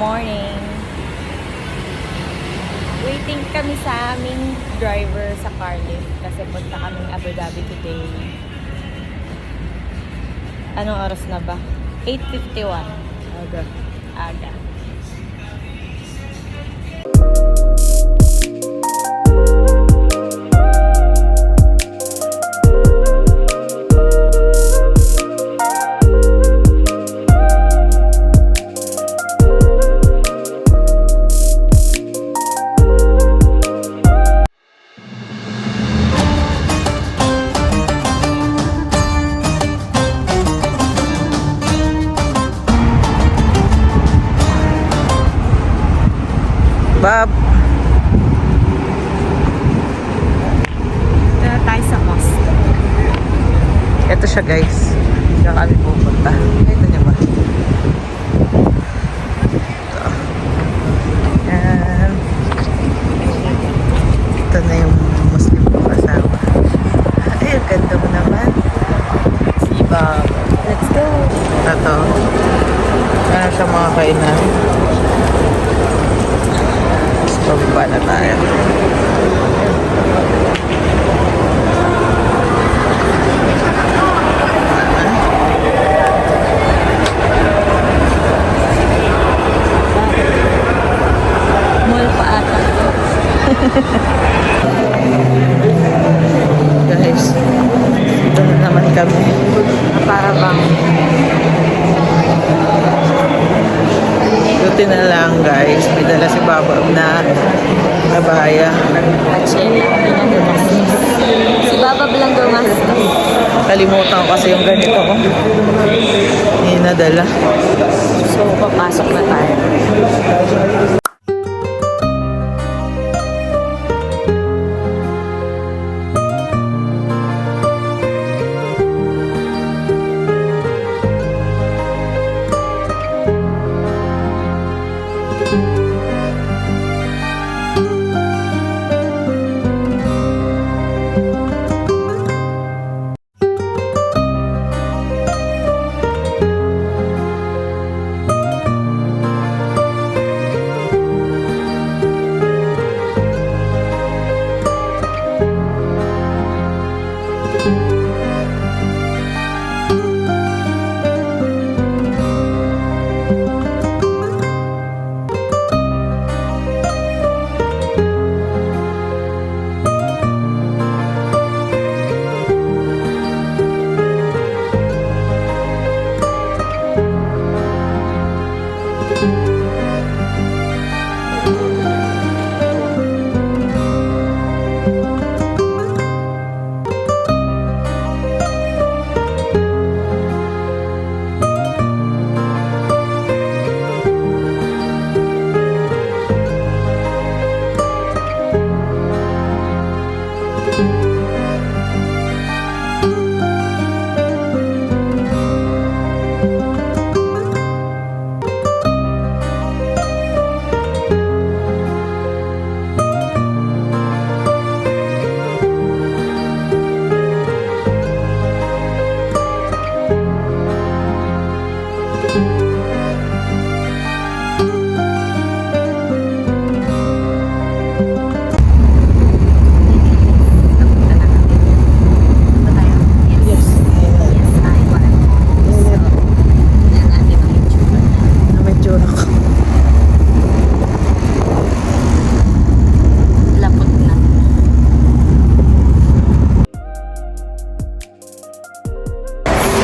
morning. Waiting kami sa aming driver sa car lift kasi punta kaming Abu Dhabi today. Anong oras na ba? 8:51. Aga. Bob. Ito na tayo sa mosque. Ito siya guys. Diyan kami pupunta. Ito niya ba? Ito. Yan. Ito na yung Muslim ko kasama. Ay, ang ganda mo naman. Si Bob. Let's go! Ito. Ano siya mga kainan? Pababa na tayo. Mall pa ata. Guys, ito na naman kami. Para bang Buti na lang guys, may dala si Baba na kabaya. Achela, pinagamastos. Si Baba lang gumastos. Kalimutan ko kasi yung ganito ko. Hindi nadala. So, papasok na tayo.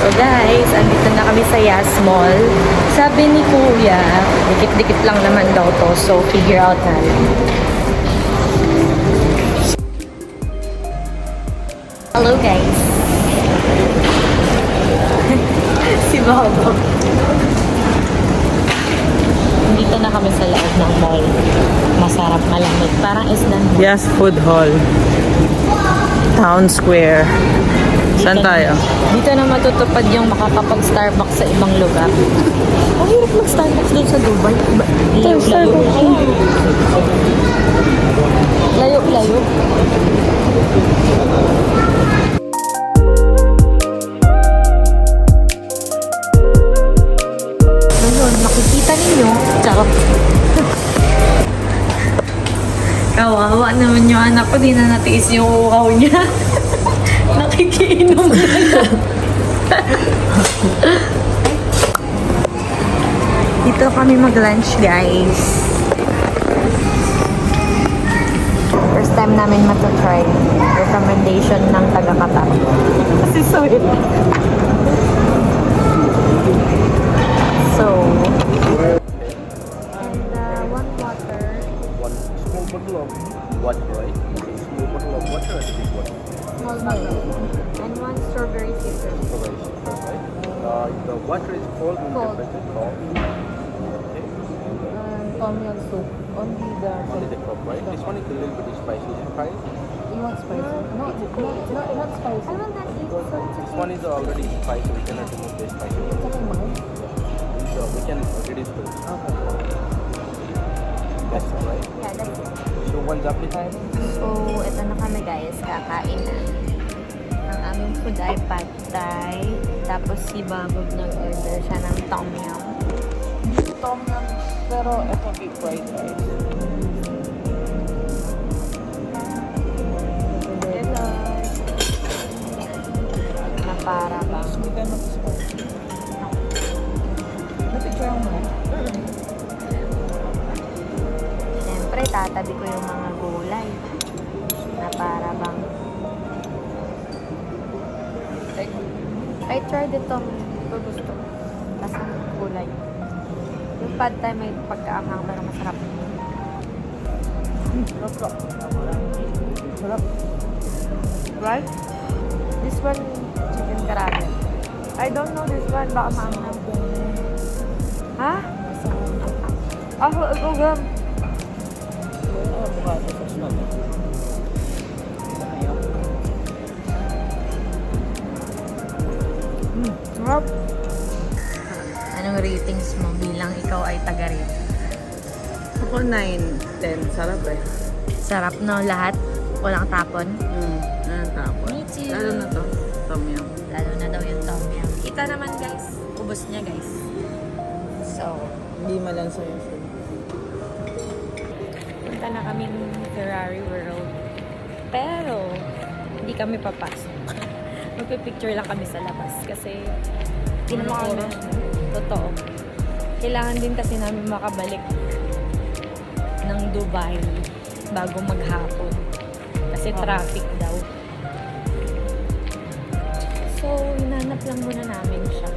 So guys, andito na kami sa Yas Mall. Sabi ni Kuya, dikit-dikit lang naman daw to. So, figure out natin. Hello guys. Si Bobo. Dito na kami sa loob ng mall. Masarap, malamig. Parang island. Yes, Food Hall. Town Square. Saan tayo? Dito na matutupad yung makakapag-Starbucks sa ibang lugar. Ang hirap mag-Starbucks doon sa Dubai. Starbucks. Layo-layo. Ngayon, makikita ninyo, charot. Kawawa naman yung anak ko, di na natiis yung uhaw niya. Nakikiinom na lang. Dito kami mag-lunch, guys. First time namin matatry. Recommendation ng taga-Qatar. Kasi sweet. So, and one water. One small bottle of water, right? Small bottle of water and a big bottle. Small bottle. And one strawberry scissors. Strawberry syrup, right? The water is cold in Cold. temperature. Cold. Okay. Tom yum soup. Only the... Only the cup, right? This one is a little bit spicy. Is it fine? You want spicy? No, not spicy. I want that This one is already spicy. We cannot remove the spicy one. So we can reduce the. Okay. That's all right. Yeah, that's it. So one's appetite. So, ito na kami guys, kakain na. Ang aming food ay pad thai. Tapos si Babob nag-order siya ng tom yum. Tom yum, pero ito big fried rice. Hello. Na para bang. Hindi tayo mag-spicy. Napicture mo na? Siyempre, tatabi ko yung mga gulay. Na para bang. I tried ito. Ito gusto. Tapos ang gulay. Yung pad thai may pagkaanghang pero masarap. Sarap. Sarap. Right? This one, chicken karaage. I don't know this one. Baka maanghang po. Ha? Ako, ito gam. Avocado sauce natin. Sarap. Anong ratings mo bilang ikaw ay taga rito? Ako 9, 10. Sarap eh. Sarap no lahat? Walang tapon? Anong tapon? Me too. Lalo na to. Tom yum. Lalo na daw yung tom yum. Kita naman guys. Ubos niya guys. So, Hindi malansa yung food. punta na kaming Ferrari World. Pero, hindi kami papasok. Magpipicture lang kami sa labas kasi oras na. Totoo. Kailangan din kasi namin makabalik ng Dubai bago maghapon. Kasi traffic daw. So, hinanap lang muna namin siya.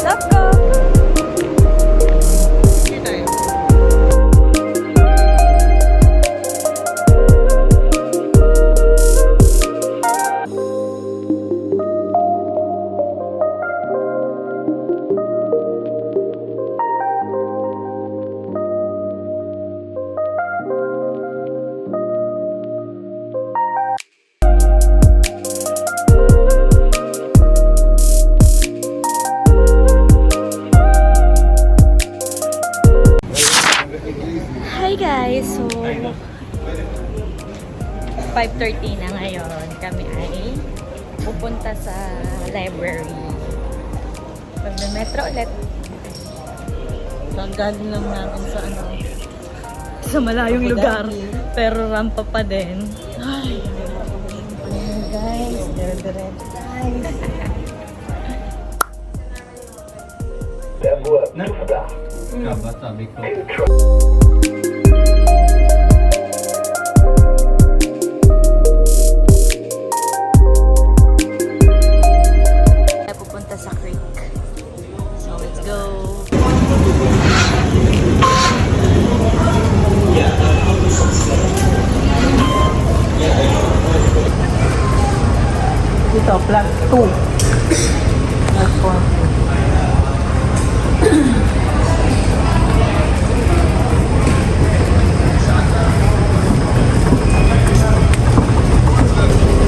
Let's go! Hindi tayo. Hi guys! So, 5:30 na ngayon. Kami ay pupunta sa library. Magme-metro ulit. Galing lang natin sa ano. Sa malayong lugar. Abu Dhabi. Pero rampa pa din. Ay, Ayan guys, dire-diretso guys. الأبواب تفتح Kabata, big Pupunta sa creek. So, let's go. dito, plus 2. Plus 4.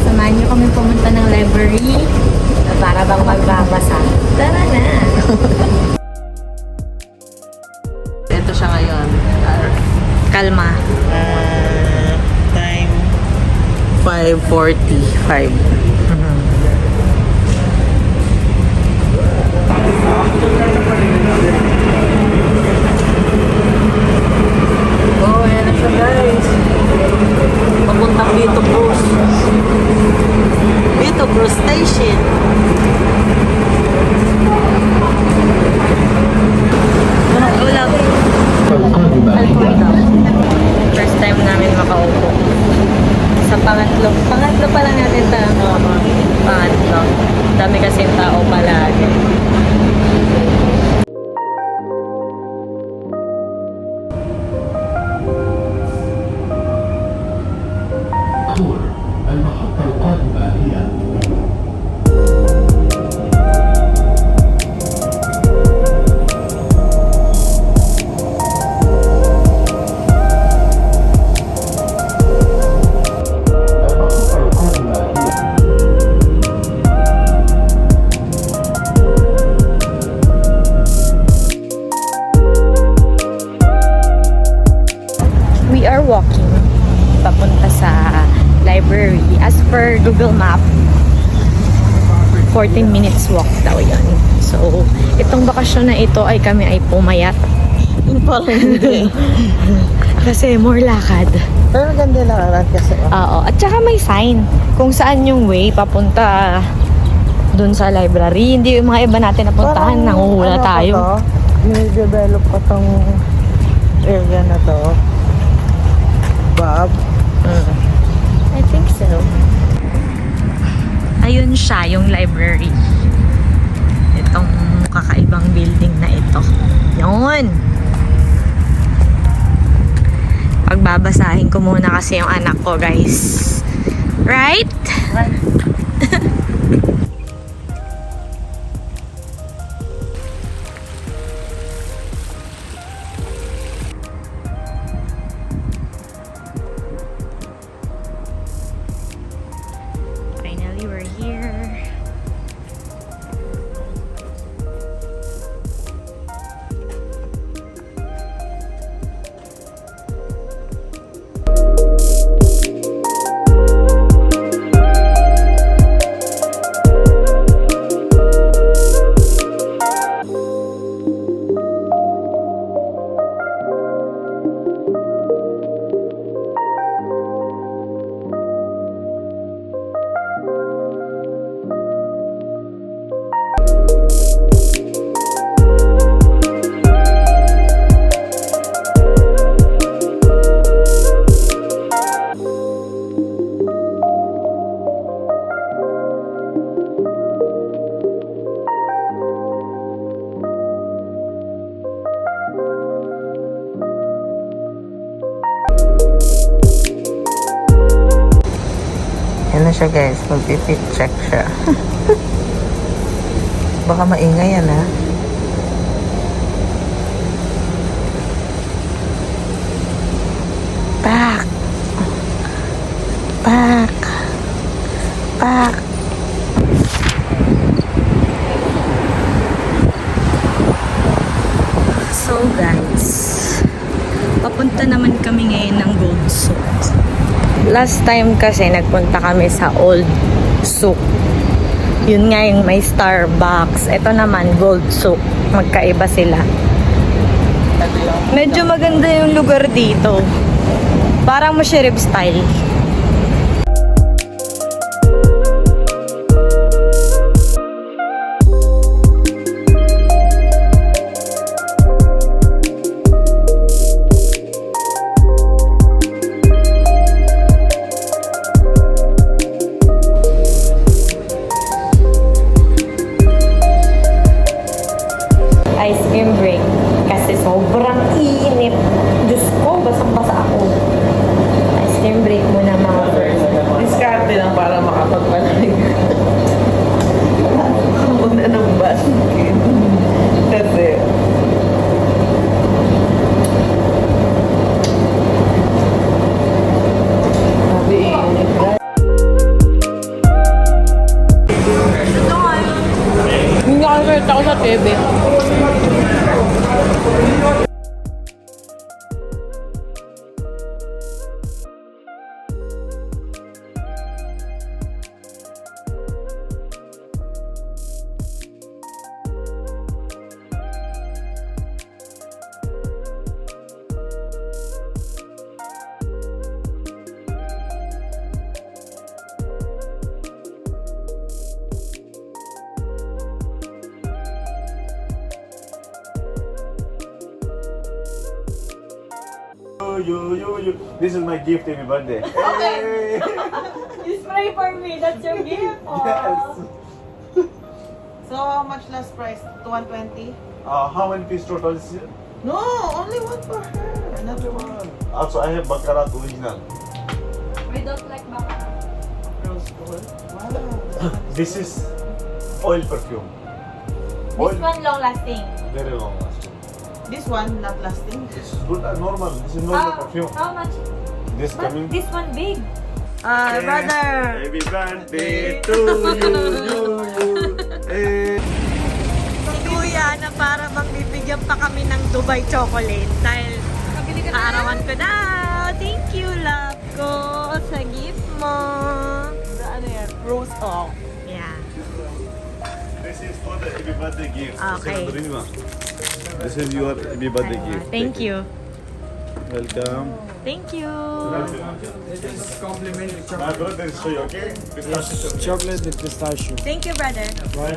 Samahan niyo kami pumunta ng library para bang magbabasa. Tara na! Ito siya ngayon. Kalma. 5:45. Oh, ayan na siya guys. Papuntang Vito Cruz. Vito Cruz Station. Ulam. First time namin makaupo. Sa pangatlo. Pangatlo pa lang natin ito. Pangatlo. Dami kasing tao palagi. المحطة القادمة هي We are walking papunta sa library. As per Google Map, 14 minutes walk daw yan. So, itong bakasyon na ito ay kami ay pumayat. Parang hindi. Kasi more lakad. Pero ganda lang kasi. Oo. At saka may sign kung saan yung way papunta dun sa library. Hindi yung mga iba natin napuntahan, nanguhula tayo. Ni-develop pa tong area na to. Bob. I think so. Ayun siya, yung library. Itong kakaibang building na ito. Yun! Pagbabasahin ko muna kasi yung anak ko, guys. Right? Finally, we're here. Yan na siya guys, mag-fit check siya. Baka maingay yan ha. Back. Back. Back. So guys, papunta naman kami ngayon ng Gold Souk. Last time kasi nagpunta kami sa Old Souk. Yun nga yung may Starbucks. Ito naman Gold Souk. Magkaiba sila. Medyo maganda yung lugar dito. Parang Musharraf style. Ice cream break kasi sobrang init. Diyos ko, basang-basa ako. Ice cream break muna mga first. Diskarte lang para makapagpalag. Muna ng basket. Kasi Hindi ako nakita ko sa TV. you. This is my gift in my birthday. Hey. You spray for me. That's your gift. Yes. So how much last price? 120? How many piece total is it? No, only one for her. Another one. Also, I have Baccarat original. We don't like baka. Rose gold. Wow. This is oil perfume. This one long lasting. Very long lasting. This one not lasting. This is good, normal. This is normal perfume. How much? This But coming. this one big. Brother. Happy birthday to you. Hey. Si Kuya na para bang bibigyan pa kami ng Dubai chocolate dahil kaarawan ko na. Thank you, love ko, sa gift mo. Ano yan? Rose off. Yeah. This is for the happy birthday gift. Okay. This is your happy birthday gift. Thank you. Welcome. Thank you. My brother is show you, okay? Chocolate with pistachio. Thank you, brother. Bye.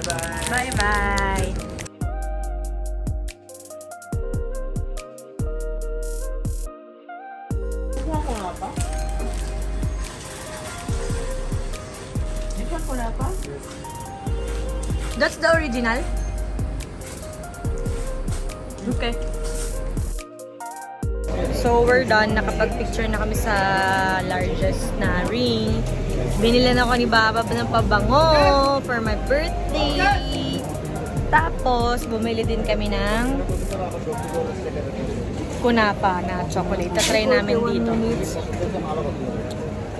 Bye-bye. That's the original? Okay. So, we're done. Nakapag-picture na kami sa largest na ring. Binila na ako ni Baba ng pabango for my birthday. Tapos, bumili din kami ng kunapa na chocolate. Tatry namin dito.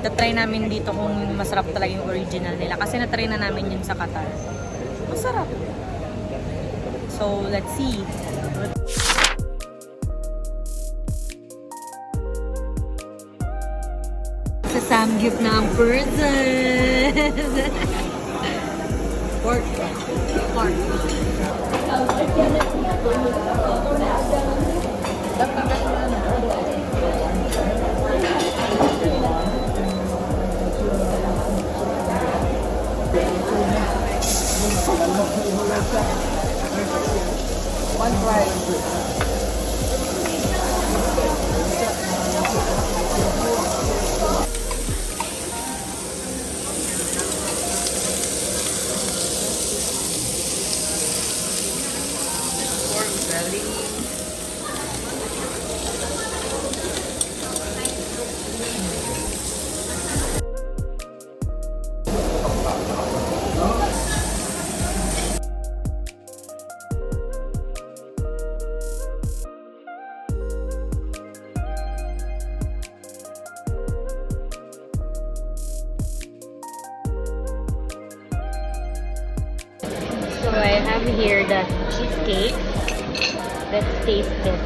Tatry namin dito kung masarap talaga yung original nila. Kasi natry na namin yun sa Qatar. Masarap. So, let's see. Sa Samgyup na ang person. Pork. Pork. One price. So I have here the cheesecake. Let's taste it.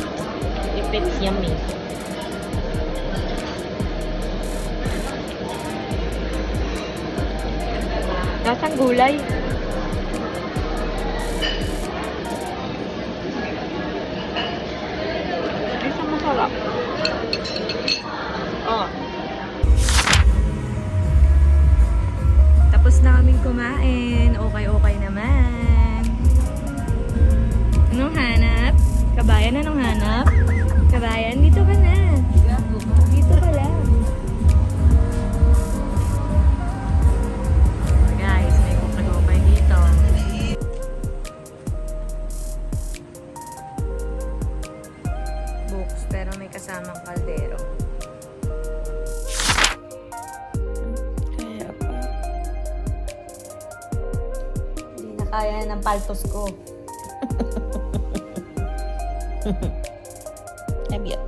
If it's yummy. Lasang gulay. Isang masarap. Oh. Tapos na kaming kumain. Okay naman. Anong hanap? Kabayan, anong hanap? Kabayan, dito ka na. Dito ka lang. Guys, may kukay dito. Books, pero may kasamang kaldero. Kaya ng paltos ko. Abiyat.